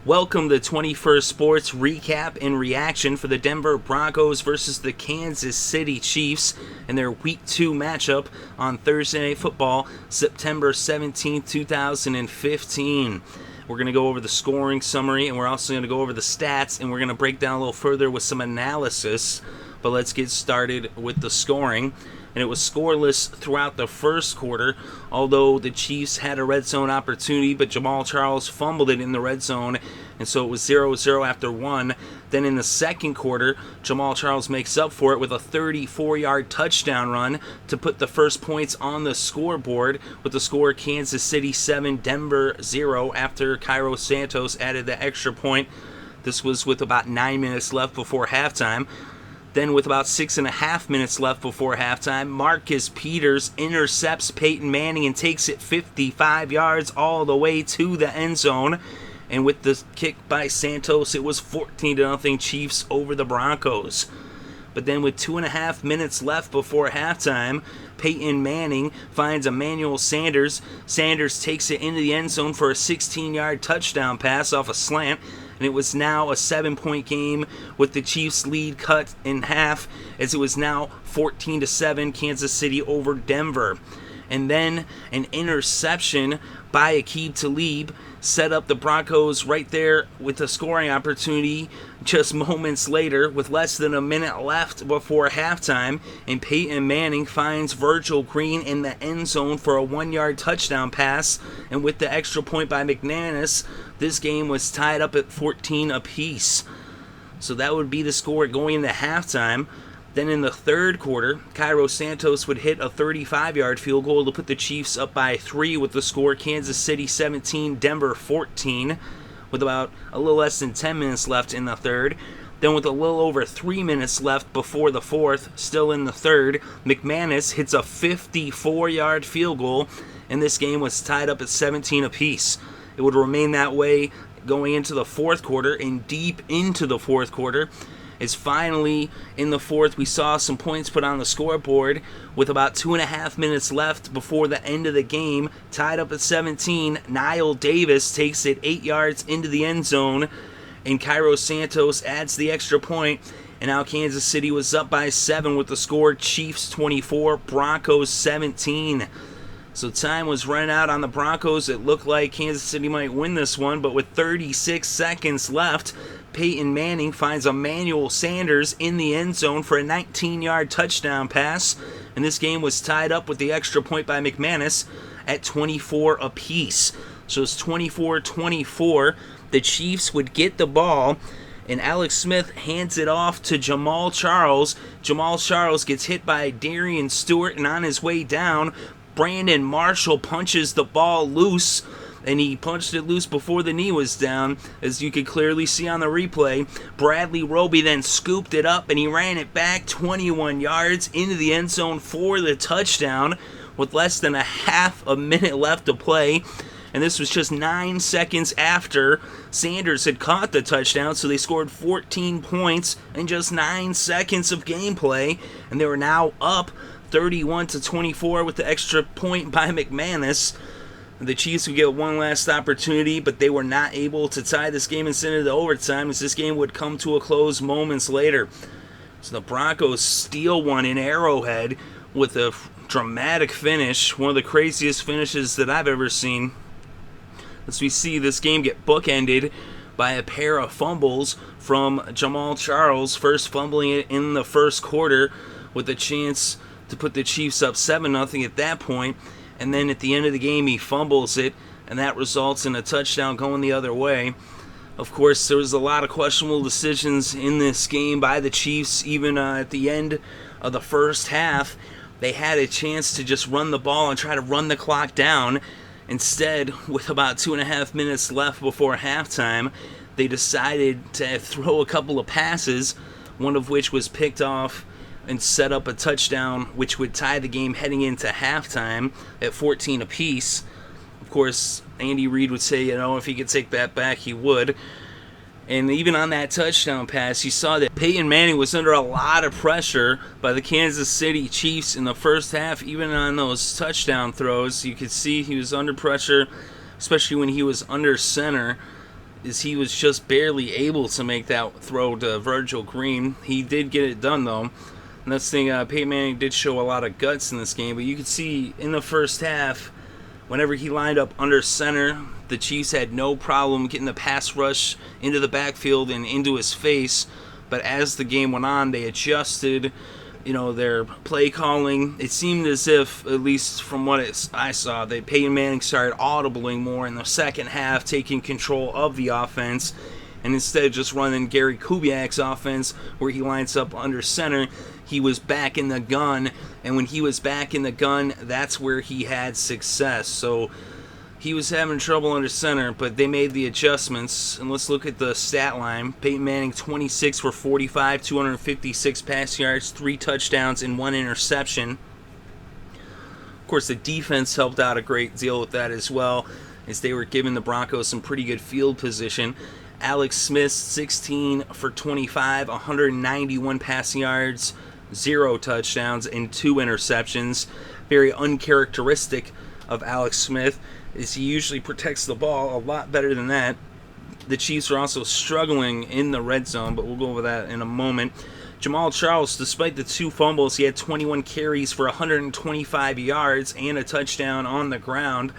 Welcome to 21st Sports recap and reaction for the Denver Broncos versus the Kansas City Chiefs in their Week 2 matchup on Thursday Night Football, September 17, 2015. We're going to go over the scoring summary, and we're also going to go over the stats, and we're going to break down a little further with some analysis. But let's get started with the scoring. And it was scoreless throughout the first quarter, although the Chiefs had a red zone opportunity, but Jamal Charles fumbled it in the red zone, and so it was 0-0 after one. Then in the second quarter, Jamal Charles makes up for it with a 34-yard touchdown run to put the first points on the scoreboard, with the score Kansas City 7, Denver 0, after Cairo Santos added the extra point. This was with about 9 minutes left before halftime. Then with about 6.5 minutes left before halftime, Marcus Peters intercepts Peyton Manning and takes it 55 yards all the way to the end zone. And with the kick by Santos, it was 14-0 Chiefs over the Broncos. But then with 2.5 minutes left before halftime, Peyton Manning finds Emmanuel Sanders. Sanders takes it into the end zone for a 16-yard touchdown pass off a slant. And it was now a 7-point game with the Chiefs' lead cut in half, as it was now 14-7 Kansas City over Denver. And then an interception by Aqib Talib set up the Broncos right there with a scoring opportunity just moments later with less than a minute left before halftime, and Peyton Manning finds Virgil Green in the end zone for a 1-yard touchdown pass, and with the extra point by McManus, this game was tied up at 14 apiece. So that would be the score going into halftime. Then in the third quarter, Cairo Santos would hit a 35-yard field goal to put the Chiefs up by 3 with the score Kansas City 17, Denver 14, with about a little less than 10 minutes left in the third. Then with a little over 3 minutes left before the fourth, still in the third, McManus hits a 54-yard field goal, and this game was tied up at 17 apiece. It would remain that way going into the fourth quarter and deep into the fourth quarter, as finally in the fourth we saw some points put on the scoreboard with about 2.5 minutes left before the end of the game. Tied up at 17, Niall Davis takes it 8 yards into the end zone, and Cairo Santos adds the extra point, and now Kansas City was up by 7 with the score Chiefs 24, Broncos 17. So time was running out on the Broncos. It looked like Kansas City might win this one, but with 36 seconds left, Peyton Manning finds Emmanuel Sanders in the end zone for a 19-yard touchdown pass, and this game was tied up with the extra point by McManus at 24 apiece. So it's 24-24. The Chiefs would get the ball, and Alex Smith hands it off to Jamal Charles. Jamal Charles gets hit by Darian Stewart, and on his way down, Brandon Marshall punches the ball loose, and he punched it loose before the knee was down, as you could clearly see on the replay. Bradley Roby then scooped it up, and he ran it back 21 yards into the end zone for the touchdown with less than a half a minute left to play. And this was just 9 seconds after Sanders had caught the touchdown, so they scored 14 points in just 9 seconds of gameplay, and they were now up 31-24 with the extra point by McManus. The Chiefs would get one last opportunity, but they were not able to tie this game and send it to overtime, as this game would come to a close moments later. So the Broncos steal one in Arrowhead with a dramatic finish, one of the craziest finishes that I've ever seen. As we see this game get bookended by a pair of fumbles from Jamal Charles, first fumbling it in the first quarter with a chance to put the Chiefs up 7-0 at that point, and then at the end of the game he fumbles it, and that results in a touchdown going the other way. Of course, there was a lot of questionable decisions in this game by the Chiefs. Even at the end of the first half, they had a chance to just run the ball and try to run the clock down. Instead, with about 2.5 minutes left before halftime, they decided to throw a couple of passes, one of which was picked off and set up a touchdown, which would tie the game heading into halftime at 14 apiece. Of course, Andy Reid would say, if he could take that back, he would. And even on that touchdown pass, you saw that Peyton Manning was under a lot of pressure by the Kansas City Chiefs in the first half. Even on those touchdown throws, you could see he was under pressure, especially when he was under center. is he was just barely able to make that throw to Virgil Green. He did get it done, though. And that's the thing, Peyton Manning did show a lot of guts in this game, but you could see in the first half, whenever he lined up under center, the Chiefs had no problem getting the pass rush into the backfield and into his face. But as the game went on, they adjusted, their play calling. It seemed as if, at least from what I saw, that Peyton Manning started audibling more in the second half, taking control of the offense. And instead of just running Gary Kubiak's offense, where he lines up under center, he was back in the gun. And when he was back in the gun, that's where he had success. So he was having trouble under center, but they made the adjustments. And let's look at the stat line. Peyton Manning, 26 for 45, 256 pass yards, 3 touchdowns, and 1 interception. Of course, the defense helped out a great deal with that as well, as they were giving the Broncos some pretty good field position. Alex Smith, 16 for 25, 191 passing yards, 0 touchdowns, and 2 interceptions. Very uncharacteristic of Alex Smith, is he usually protects the ball a lot better than that. The Chiefs are also struggling in the red zone, but we'll go over that in a moment. Jamal Charles, despite the 2 fumbles, he had 21 carries for 125 yards and a touchdown on the ground.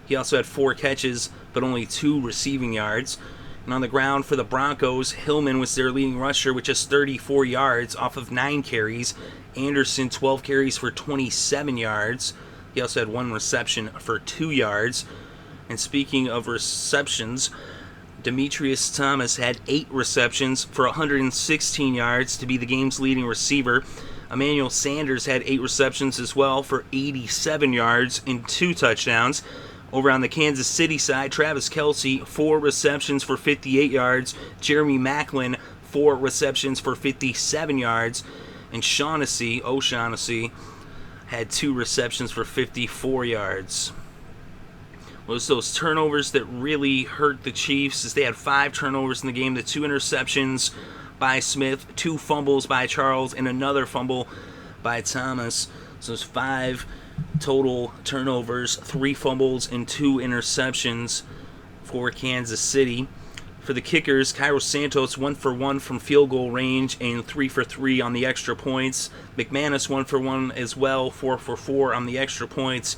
He also had 4 catches, but only 2 receiving yards. And on the ground for the Broncos, Hillman was their leading rusher with just 34 yards off of 9 carries. Anderson, 12 carries for 27 yards. He also had 1 reception for 2 yards. And speaking of receptions, Demetrius Thomas had 8 receptions for 116 yards to be the game's leading receiver. Emmanuel Sanders had 8 receptions as well for 87 yards and 2 touchdowns. Over on the Kansas City side, Travis Kelce, 4 receptions for 58 yards. Jeremy Maclin, 4 receptions for 57 yards. And O'Shaughnessy, had 2 receptions for 54 yards. Well, it's those turnovers that really hurt the Chiefs, as they had 5 turnovers in the game, the 2 interceptions by Smith, 2 fumbles by Charles, and another fumble by Thomas. So it's 5 total turnovers, 3 fumbles, and 2 interceptions for Kansas City. For the kickers, Cairo Santos 1 for 1 from field goal range and 3 for 3 on the extra points. McManus 1 for 1 as well, 4 for 4 on the extra points,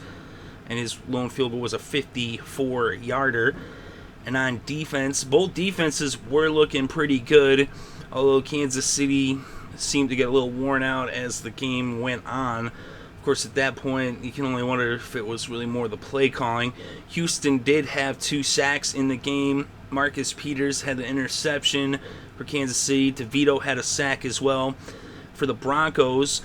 and his lone field goal was a 54-yarder. And on defense, both defenses were looking pretty good, although Kansas City seemed to get a little worn out as the game went on. Of course, at that point, you can only wonder if it was really more the play calling. Houston did have 2 sacks in the game. Marcus Peters had the interception for Kansas City. DeVito had a sack as well. For the Broncos,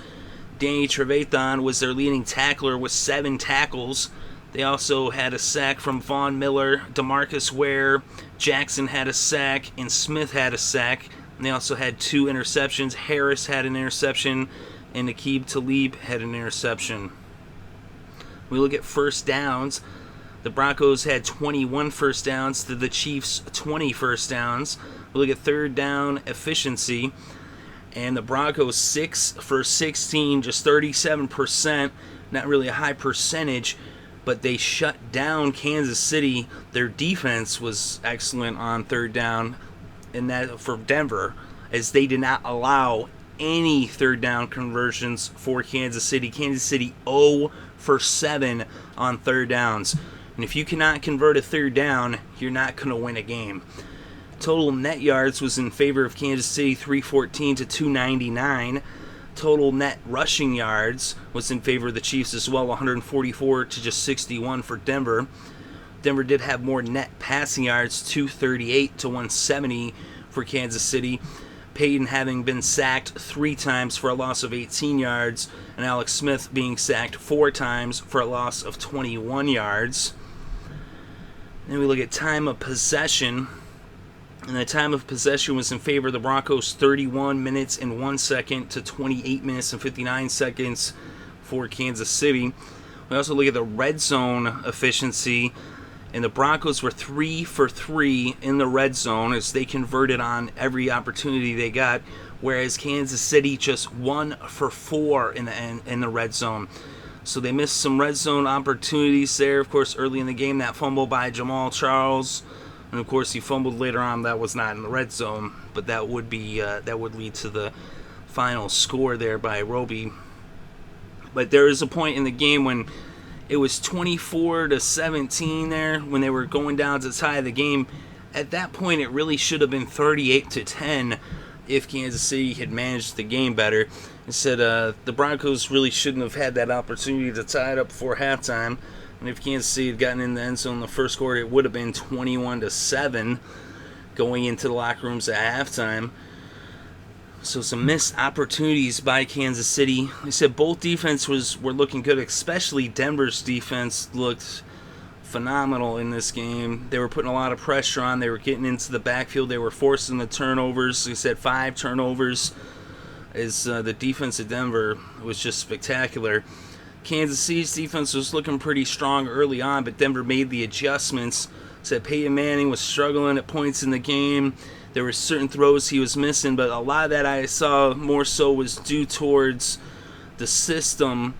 Danny Trevathan was their leading tackler with 7 tackles. They also had a sack from Von Miller, DeMarcus Ware, Jackson had a sack, and Smith had a sack. And they also had 2 interceptions. Harris had an interception, and Aqib Talib had an interception. We look at first downs. The Broncos had 21 first downs to the Chiefs' 20 first downs. We look at third down efficiency, and the Broncos 6 for 16, just 37%. Not really a high percentage, but they shut down Kansas City. Their defense was excellent on third down, and that for Denver, as they did not allow any third down conversions for Kansas City. Kansas City 0 for 7 on third downs. And if you cannot convert a third down, you're not going to win a game. Total net yards was in favor of Kansas City, 314 to 299. Total net rushing yards was in favor of the Chiefs as well, 144 to just 61 for Denver. Denver did have more net passing yards, 238 to 170 for Kansas City. Peyton having been sacked 3 times for a loss of 18 yards, and Alex Smith being sacked 4 times for a loss of 21 yards. Then we look at time of possession, and the time of possession was in favor of the Broncos, 31 minutes and 1 second to 28 minutes and 59 seconds for Kansas City. We also look at the red zone efficiency, and the Broncos were 3 for 3 in the red zone as they converted on every opportunity they got, whereas Kansas City just 1 for 4 in the red zone. So they missed some red zone opportunities there. Of course, early in the game, that fumble by Jamal Charles And of course, he fumbled later on. That was not in the red zone, but that would lead to the final score there by Roby. But there was a point in the game when it was 24-17 there, when they were going down to tie the game. At that point, it really should have been 38-10 if Kansas City had managed the game better. Instead, the Broncos really shouldn't have had that opportunity to tie it up before halftime. And if Kansas City had gotten in the end zone in the first quarter, it would have been 21-7 going into the locker rooms at halftime. So some missed opportunities by Kansas City. Like I said, both defenses were looking good, especially Denver's defense looked phenomenal in this game. They were putting a lot of pressure on. They were getting into the backfield. They were forcing the turnovers. Like I said, 5 turnovers. The defense of Denver was just spectacular. Kansas City's defense was looking pretty strong early on, but Denver made the adjustments. Said Peyton Manning was struggling at points in the game. There were certain throws he was missing, but a lot of that I saw more so was due towards the system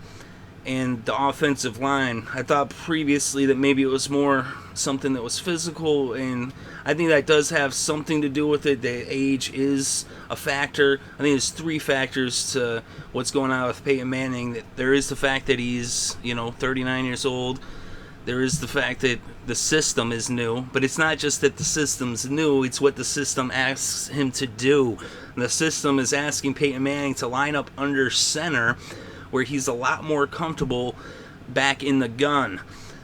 and the offensive line. I thought previously that maybe it was more something that was physical, and I think that does have something to do with it. The age is a factor. I think there's 3 factors to what's going on with Peyton Manning. There is the fact that he's 39 years old. There is the fact that the system is new, but it's not just that the system's new, it's what the system asks him to do. And the system is asking Peyton Manning to line up under center, where he's a lot more comfortable back in the gun.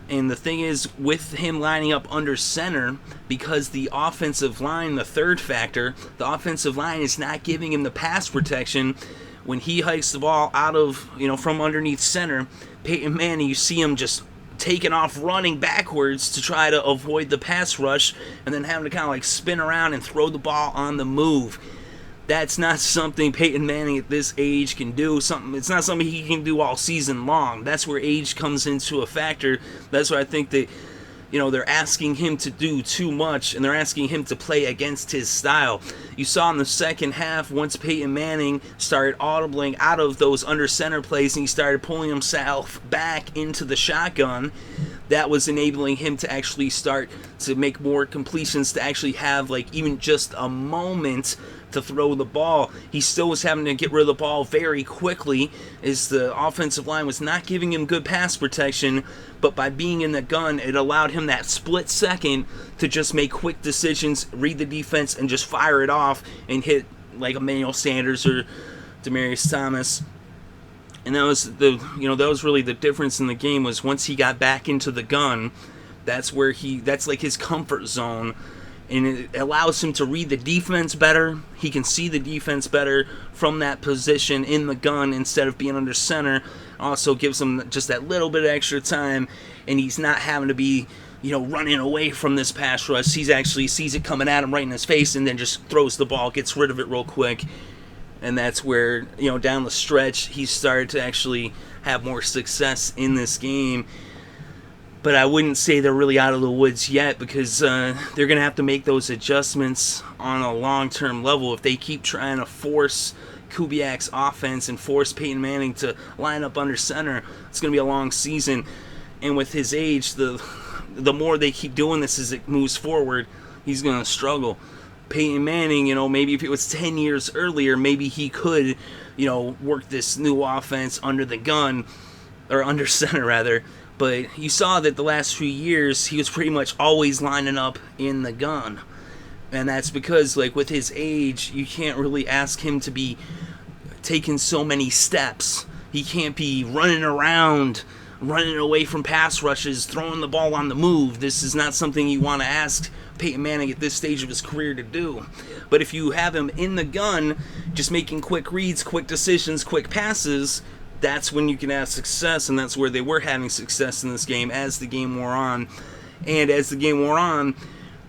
And the thing is, with him lining up under center, because the offensive line, the third factor, the offensive line is not giving him the pass protection. When he hikes the ball out of, from underneath center, Peyton Manning, you see him just taking off running backwards to try to avoid the pass rush, and then having to kind of like spin around and throw the ball on the move. That's not something Peyton Manning at this age can do. It's not something he can do all season long. That's where age comes into a factor. That's why I think that, they're asking him to do too much, and they're asking him to play against his style. You saw in the second half, once Peyton Manning started audibling out of those under center plays and he started pulling himself back into the shotgun, that was enabling him to actually start to make more completions, to actually have even just a moment to throw the ball. He still was having to get rid of the ball very quickly, as the offensive line was not giving him good pass protection, but by being in the gun, it allowed him that split second to just make quick decisions, read the defense, and just fire it off and hit like Emmanuel Sanders or Demaryius Thomas. And that was really the difference in the game, was once he got back into the gun, that's like his comfort zone. And it allows him to read the defense better. He can see the defense better from that position in the gun instead of being under center. Also gives him just that little bit of extra time, and he's not having to be, running away from this pass rush. He actually sees it coming at him right in his face and then just throws the ball, gets rid of it real quick. And that's where, down the stretch, he started to actually have more success in this game. But I wouldn't say they're really out of the woods yet, because they're going to have to make those adjustments on a long-term level. If they keep trying to force Kubiak's offense and force Peyton Manning to line up under center, it's going to be a long season. And with his age, the more they keep doing this as it moves forward, he's going to struggle. Peyton Manning, maybe if it was 10 years earlier, maybe he could, work this new offense under the gun, or under center rather. But you saw that the last few years, he was pretty much always lining up in the gun. And that's because, with his age, you can't really ask him to be taking so many steps. He can't be running around, running away from pass rushes, throwing the ball on the move. This is not something you want to ask Peyton Manning at this stage of his career to do. But if you have him in the gun, just making quick reads, quick decisions, quick passes, that's when you can have success, and that's where they were having success in this game as the game wore on. And as the game wore on,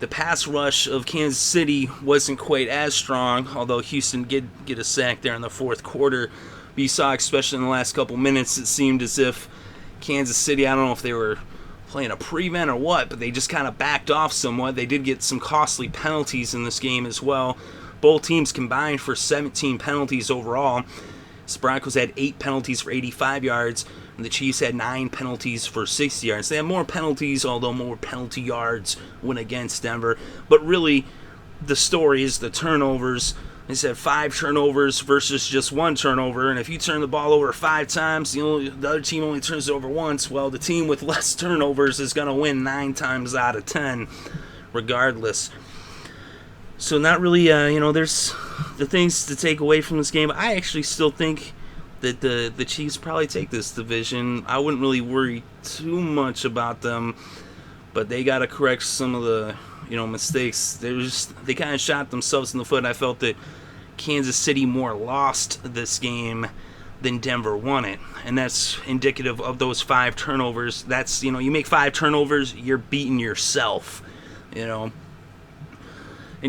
the pass rush of Kansas City wasn't quite as strong, although Houston did get a sack there in the fourth quarter. But you saw, especially in the last couple minutes, it seemed as if Kansas City, I don't know if they were playing a prevent or what, but they just kind of backed off somewhat. They did get some costly penalties in this game as well. Both teams combined for 17 penalties overall. The Broncos had 8 penalties for 85 yards. And the Chiefs had 9 penalties for 60 yards. They had more penalties, although more penalty yards went against Denver. But really, the story is the turnovers. They said 5 turnovers versus just 1 turnover. And if you turn the ball over 5 times, the other team only turns it over once. Well, the team with less turnovers is going to win 9 times out of 10, regardless. So not really, there's the things to take away from this game. I actually still think that the Chiefs probably take this division. I wouldn't really worry too much about them, but they got to correct some of the mistakes. They kind of shot themselves in the foot. I felt that Kansas City more lost this game than Denver won it, and that's indicative of those 5 turnovers. That's you make 5 turnovers, you're beating yourself. In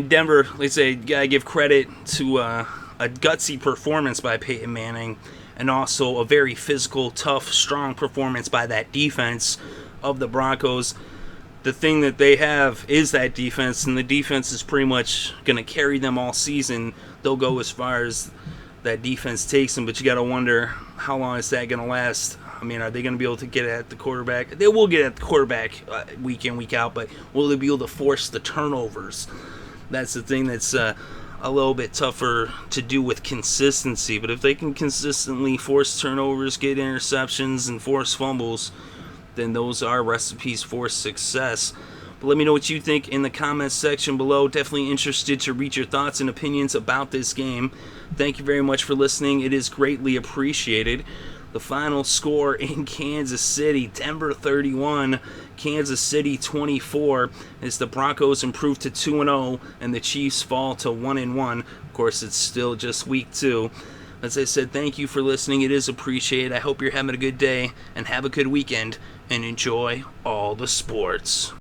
Denver, let's say, gotta give credit to a gutsy performance by Peyton Manning, and also a very physical, tough, strong performance by that defense of the Broncos. The thing that they have is that defense, and the defense is pretty much going to carry them all season. They'll go as far as that defense takes them, but you got to wonder, how long is that going to last? I mean, are they going to be able to get at the quarterback? They will get at the quarterback week in, week out, but will they be able to force the turnovers? That's the thing that's a little bit tougher to do with consistency. But if they can consistently force turnovers, get interceptions, and force fumbles, then those are recipes for success. But let me know what you think in the comments section below. Definitely interested to read your thoughts and opinions about this game. Thank you very much for listening. It is greatly appreciated. The final score in Kansas City, Denver 31, Kansas City 24, as the Broncos improve to 2-0 and the Chiefs fall to 1-1. Of course, it's still just week 2. As I said, thank you for listening. It is appreciated. I hope you're having a good day and have a good weekend and enjoy all the sports.